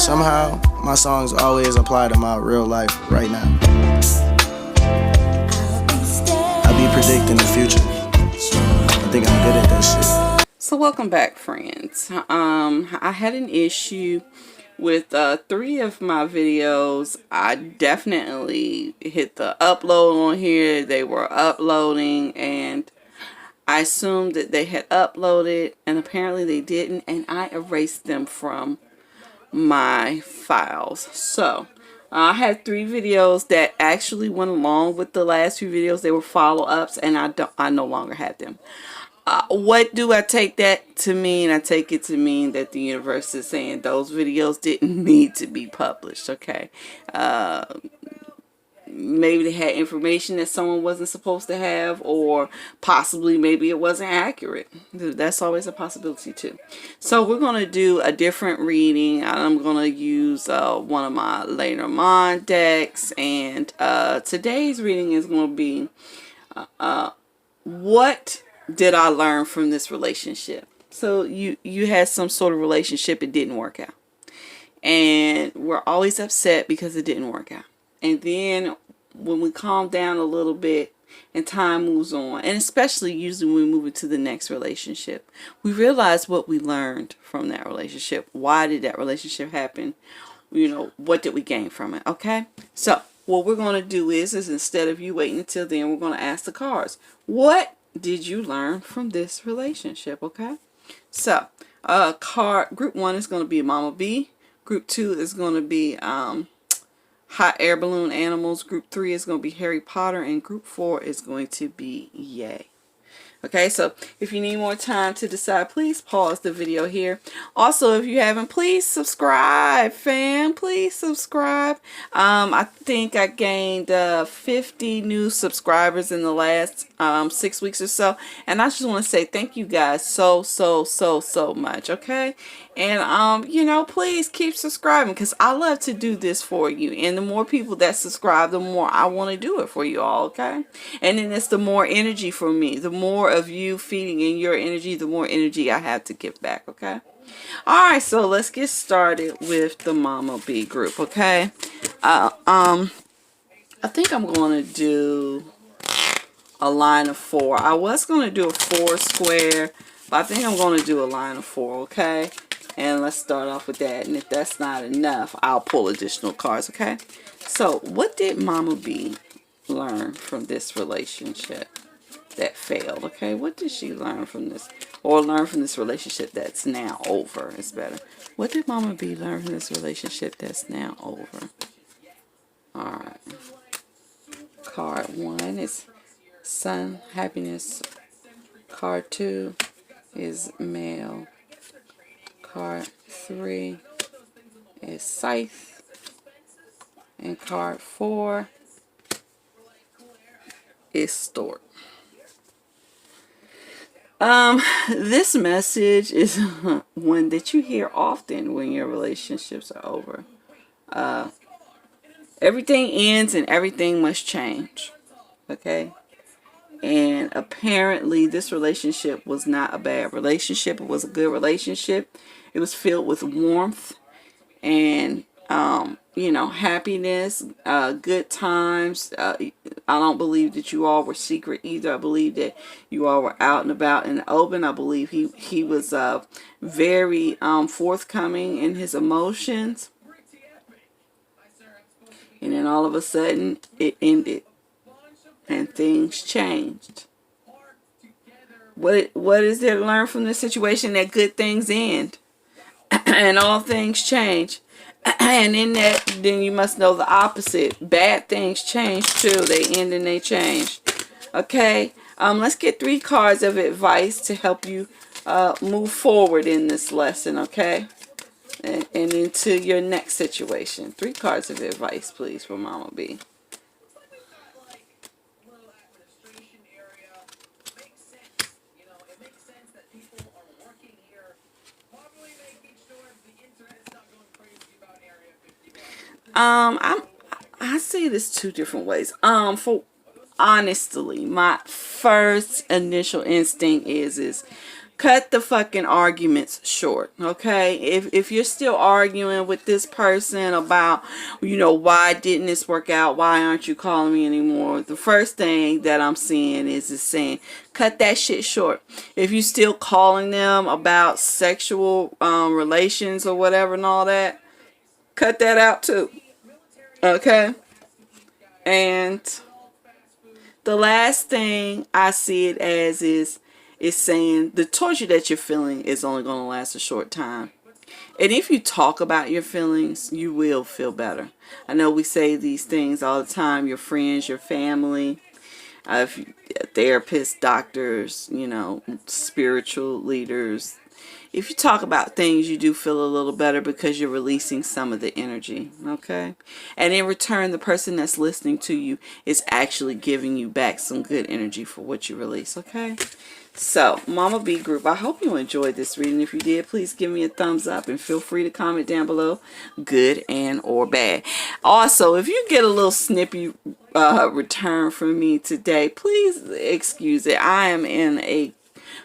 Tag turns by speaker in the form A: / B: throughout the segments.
A: Somehow, my songs always apply to my real life right now. I be predicting the future. I think I'm good at that shit.
B: So welcome back, friends. I had an issue with 3 of my videos. I definitely hit the upload on here. They were uploading and I assumed that they had uploaded, and apparently they didn't, and I erased them from my files. So I had 3 videos that actually went along with the last few videos. They were follow-ups, and I no longer had them. What do I take that to mean? I take it to mean that the universe is saying those videos didn't need to be published. Okay. Maybe they had information that someone wasn't supposed to have, or possibly maybe it wasn't accurate. That's always a possibility too. So we're going to do a different reading. I'm going to use one of my Lenormand decks, and today's reading is going to be what did I learn from this relationship? So you had some sort of relationship, it didn't work out, and we're always upset because it didn't work out. And then when we calm down a little bit and time moves on, and especially usually when we move into the next relationship, we realize what we learned from that relationship. Why did that relationship happen? You know, what did we gain from it? Okay, so what we're going to do is instead of you waiting until then, we're going to ask the cards, what did you learn from this relationship? Okay, so group 1 is going to be Mama B. Group 2 is going to be Hot Air Balloon Animals. Group 3 is going to be Harry Potter, and group 4 is going to be Yay. Okay, so if you need more time to decide, please pause the video here. Also, if you haven't, please subscribe, fam. Please subscribe. I think I gained 50 new subscribers in the last 6 weeks or so, and I just want to say thank you guys so much. Okay, and you know, please keep subscribing because I love to do this for you, and the more people that subscribe, the more I want to do it for you all. Okay, and then it's the more energy for me. The more of you feeding in your energy, the more energy I have to give back. Okay, all right, so let's get started with the Mama B group. Okay, I think I'm going to do a line of 4. I was going to do a 4 square, but I think I'm going to do a line of 4. Okay, and let's start off with that, and if that's not enough, I'll pull additional cards. Okay, so what did Mama B learn from this relationship that failed? Okay, what did she learn from this, or learn from this relationship that's now over? It's better. What did Mama B learn from this relationship that's now over? Alright, card 1 is Sun, Happiness. Card 2 is Male. Card 3 is Scythe. And card 4 is Stork. This message is one that you hear often when your relationships are over. Everything ends and everything must change. Okay? And apparently this relationship was not a bad relationship. It was a good relationship. It was filled with warmth and you know, happiness, good times. I don't believe that you all were secret either. I believe that you all were out and about in the open. I believe he was very forthcoming in his emotions. And then all of a sudden it ended and things changed. What is there to learn from this situation? That good things end and all things change. And in that, then you must know the opposite. Bad things change too. They end and they change. Okay, let's get 3 cards of advice to help you move forward in this lesson. Okay, and into your next situation. 3 cards of advice, please, for Mama B. I see this 2 different ways. Honestly, my first initial instinct is cut the fucking arguments short, okay? If you're still arguing with this person about, why didn't this work out, why aren't you calling me anymore, the first thing that I'm seeing is saying cut that shit short. If you still calling them about sexual relations or whatever and all that, cut that out too, okay? And the last thing I see it as is saying the torture that you're feeling is only going to last a short time. And if you talk about your feelings, you will feel better. I know we say these things all the time, your friends, your family, if you, therapists, doctors, spiritual leaders. If you talk about things, you do feel a little better because you're releasing some of the energy, okay? And in return, the person that's listening to you is actually giving you back some good energy for what you release, okay? So, Mama B group, I hope you enjoyed this reading. If you did, please give me a thumbs up and feel free to comment down below, good and or bad. Also, if you get a little snippy return from me today, please excuse it. I am in a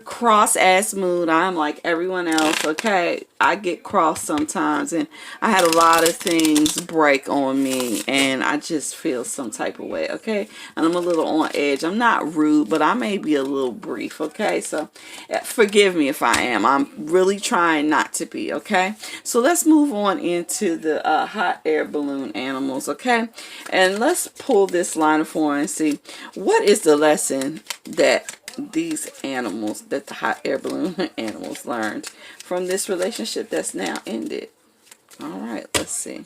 B: cross ass mood. I'm like everyone else, okay? I get cross sometimes, and I had a lot of things break on me, and I just feel some type of way, okay? And I'm a little on edge. I'm not rude, but I may be a little brief, okay? So forgive me if I am. I'm really trying not to be, okay? So let's move on into the hot air balloon animals, okay? And let's pull this line of four and see what is the lesson that these animals, that the hot air balloon animals learned from this relationship that's now ended. All right, let's see.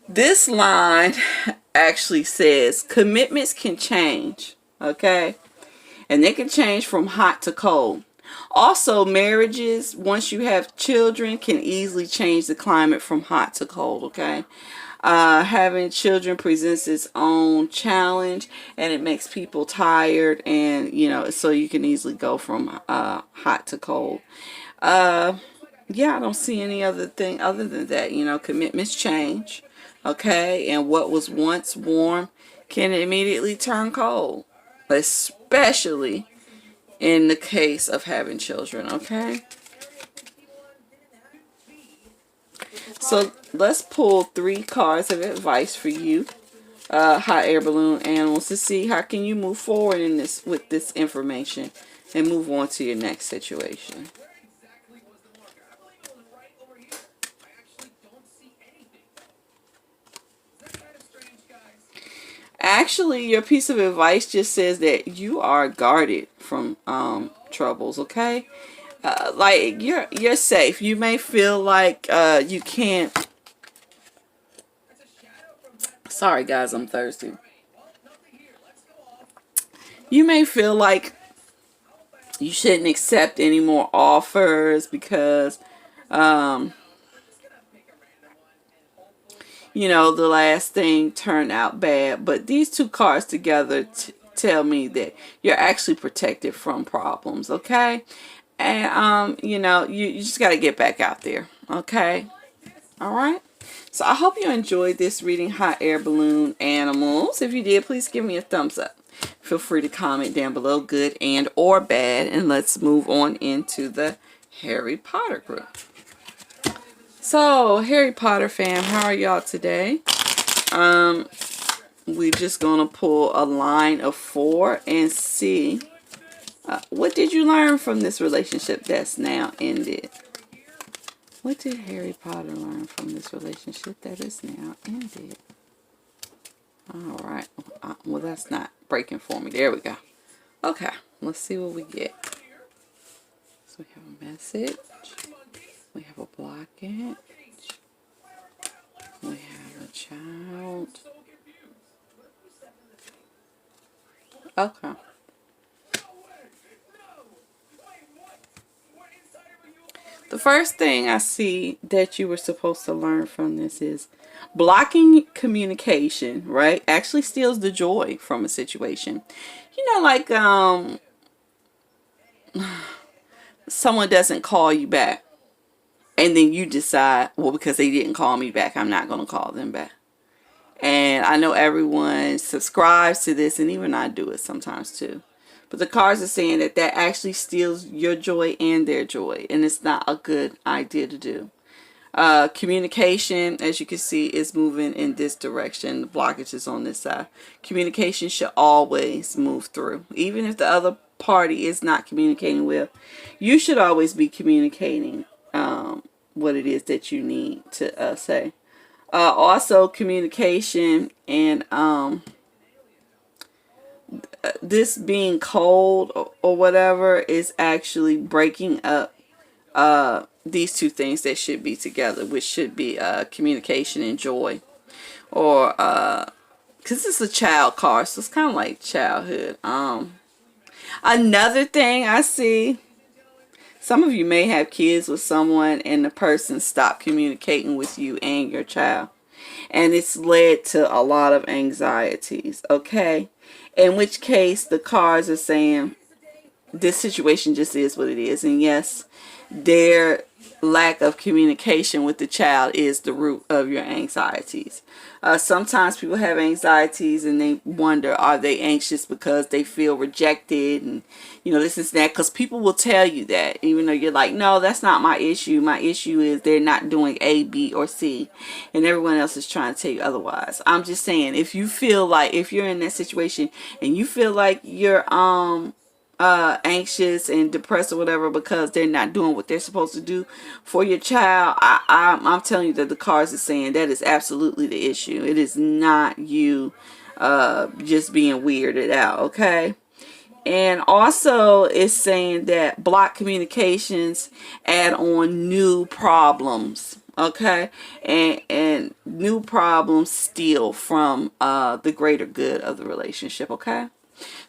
B: This line actually says commitments can change, okay? And they can change from hot to cold. Also, marriages, once you have children, can easily change the climate from hot to cold, okay? Having children presents its own challenge, and it makes people tired, and, so you can easily go from hot to cold. Yeah, I don't see any other thing other than that. Commitments change, okay? And what was once warm can immediately turn cold, especially in the case of having children, okay? So let's pull 3 cards of advice for you, hot air balloon animals, to see how can you move forward in this with this information and move on to your next situation. Actually, your piece of advice just says that you are guarded from troubles, okay? Like you're safe. You may feel like you can't. Sorry guys, I'm thirsty. You may feel like you shouldn't accept any more offers because the last thing turned out bad. But these 2 cards together tell me that you're actually protected from problems, okay? And, you just got to get back out there, okay? All right? So I hope you enjoyed this reading, hot air balloon animals. If you did, please give me a thumbs up. Feel free to comment down below, good and or bad. And let's move on into the Harry Potter group. So, Harry Potter fam, how are y'all today? We're just going to pull a line of 4 and see what did you learn from this relationship that's now ended? What did Harry Potter learn from this relationship that is now ended? All right. Well, that's not breaking for me. There we go. Okay. Let's see what we get. So we have a message. We have a blockage. We have a child. Okay. The first thing I see that you were supposed to learn from this is blocking communication, right? Actually steals the joy from a situation. Like, someone doesn't call you back, and then you decide, well, because they didn't call me back, I'm not going to call them back. And I know everyone subscribes to this, and even I do it sometimes too. But the cards are saying that that actually steals your joy and their joy, and it's not a good idea to do. Communication, as you can see, is moving in this direction. The blockage is on this side. Communication should always move through. Even if the other party is not communicating well, you should always be communicating what it is that you need to say. Also, communication and this being cold or whatever is actually breaking up these two things that should be together, which should be communication and joy. Or because it's a child card, so it's kind of like childhood. Another thing I see, some of you may have kids with someone and the person stopped communicating with you and your child, and it's led to a lot of anxieties, okay? In which case the cards are saying this situation just is what it is. And yes, their lack of communication with the child is the root of your anxieties. Sometimes people have anxieties and they wonder, are they anxious because they feel rejected and this is that, because people will tell you that even though you're like, no, that's not my issue. My issue is they're not doing A, B, or C, and everyone else is trying to tell you otherwise. I'm just saying, if you feel like, if you're in that situation and you feel like you're anxious and depressed or whatever because they're not doing what they're supposed to do for your child, I'm telling you that the cards are saying that is absolutely the issue. It is not you just being weirded out, okay? And also it's saying that block communications add on new problems, okay? And new problems steal from the greater good of the relationship, okay?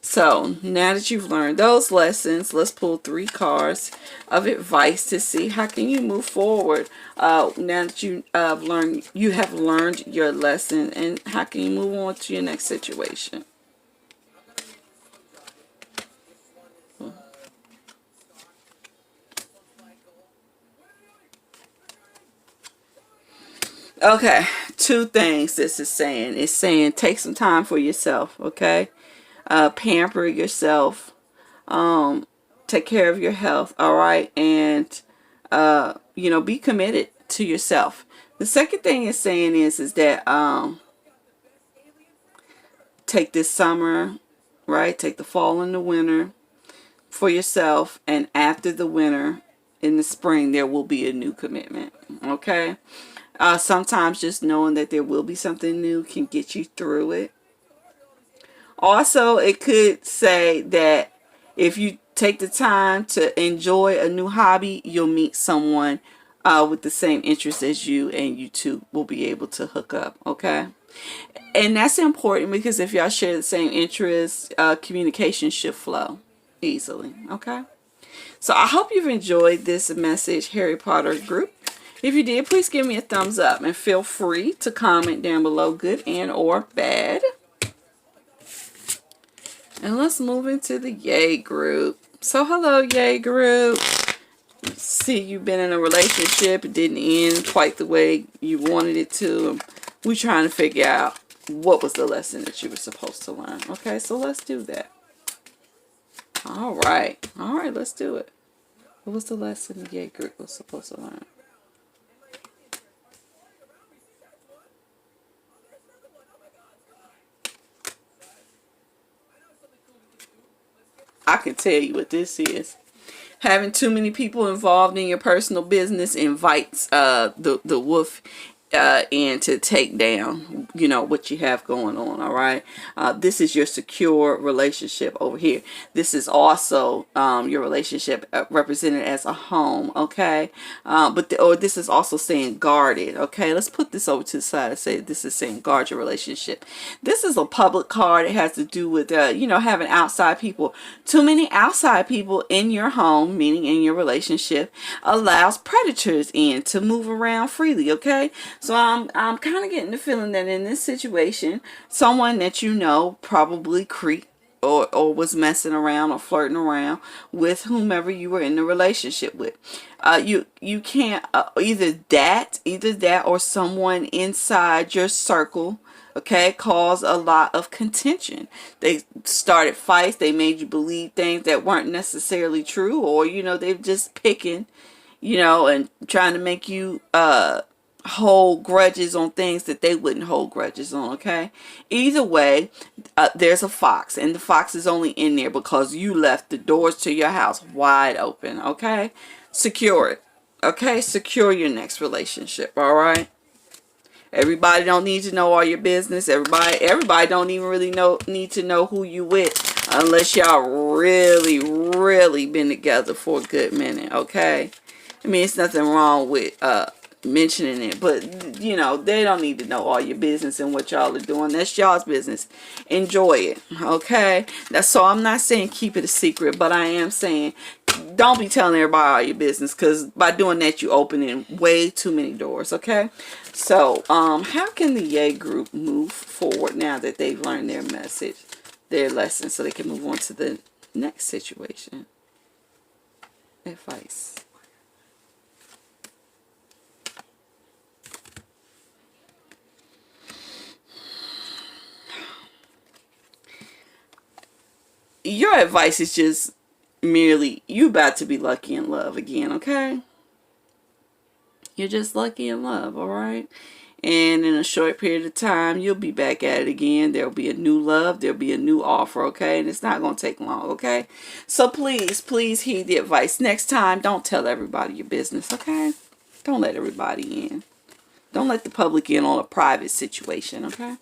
B: So now that you've learned those lessons, let's pull 3 cards of advice to see how can you move forward. Now that you have learned your lesson, and how can you move on to your next situation. Okay, 2 things this is saying. It's saying take some time for yourself, okay? Pamper yourself, take care of your health, all right, and be committed to yourself. The second thing it's saying is that take this summer, right, take the fall and the winter for yourself, and after the winter, in the spring, there will be a new commitment, okay? Sometimes just knowing that there will be something new can get you through it. Also, it could say that if you take the time to enjoy a new hobby, you'll meet someone with the same interests as you, and you two will be able to hook up, okay? And that's important because if y'all share the same interests, communication should flow easily, okay? So I hope you've enjoyed this message, Harry Potter group. If you did, please give me a thumbs up and feel free to comment down below, good and or bad. And let's move into the Yay group. So hello, Yay group. See, you've been in a relationship. It didn't end quite the way you wanted it to. We're trying to figure out what was the lesson that you were supposed to learn. Okay, so let's do that. All right, let's do it. What was the lesson the Yay group was supposed to learn? I can tell you what this is. Having too many people involved in your personal business invites the wolf in to take down, what you have going on, all right? This is your secure relationship over here. This is also your relationship represented as a home, okay? Or this is also saying guarded, okay? Let's put this over to the side and say this is saying guard your relationship. This is a public card. It has to do with, having outside people. Too many outside people in your home, meaning in your relationship, allows predators in to move around freely, okay? So I'm kind of getting the feeling that in this situation, someone that probably or was messing around or flirting around with whomever you were in a relationship with. You can't either that or someone inside your circle, okay, cause a lot of contention. They started fights. They made you believe things that weren't necessarily true, or they're just picking, and trying to make you hold grudges on things that they wouldn't hold grudges on. Okay, either way, there's a fox, and the fox is only in there because you left the doors to your house wide open. Okay, secure it. Okay, secure your next relationship. All right. Everybody don't need to know all your business. Everybody don't even really need to know who you with, unless y'all really been together for a good minute. Okay, I mean, it's nothing wrong with mentioning it, but they don't need to know all your business and what y'all are doing. That's y'all's business. Enjoy it. Okay, so I'm not saying keep it a secret, but I am saying don't be telling everybody all your business, because by doing that you opening way too many doors. Okay, so how can the Yay group move forward now that they've learned their message, their lesson, so they can move on to the next situation? Advice. Your advice is just merely, you about to be lucky in love again. Okay, you're just lucky in love. All right, and in a short period of time you'll be back at it again. There'll be a new love, there'll be a new offer. Okay, and it's not going to take long. Okay, so please heed the advice. Next time, don't tell everybody your business. Okay, don't let everybody in. Don't let the public in on a private situation. Okay,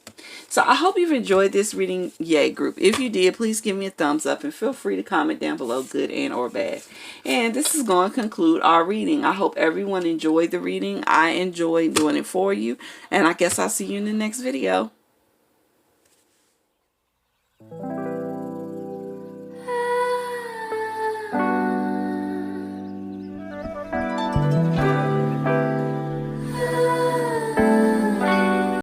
B: so I hope you've enjoyed this reading, Yay group. If you did, please give me a thumbs up and feel free to comment down below, good and or bad. And this is going to conclude our reading. I hope everyone enjoyed the reading. I enjoyed doing it for you, and I guess I'll see you in the next video.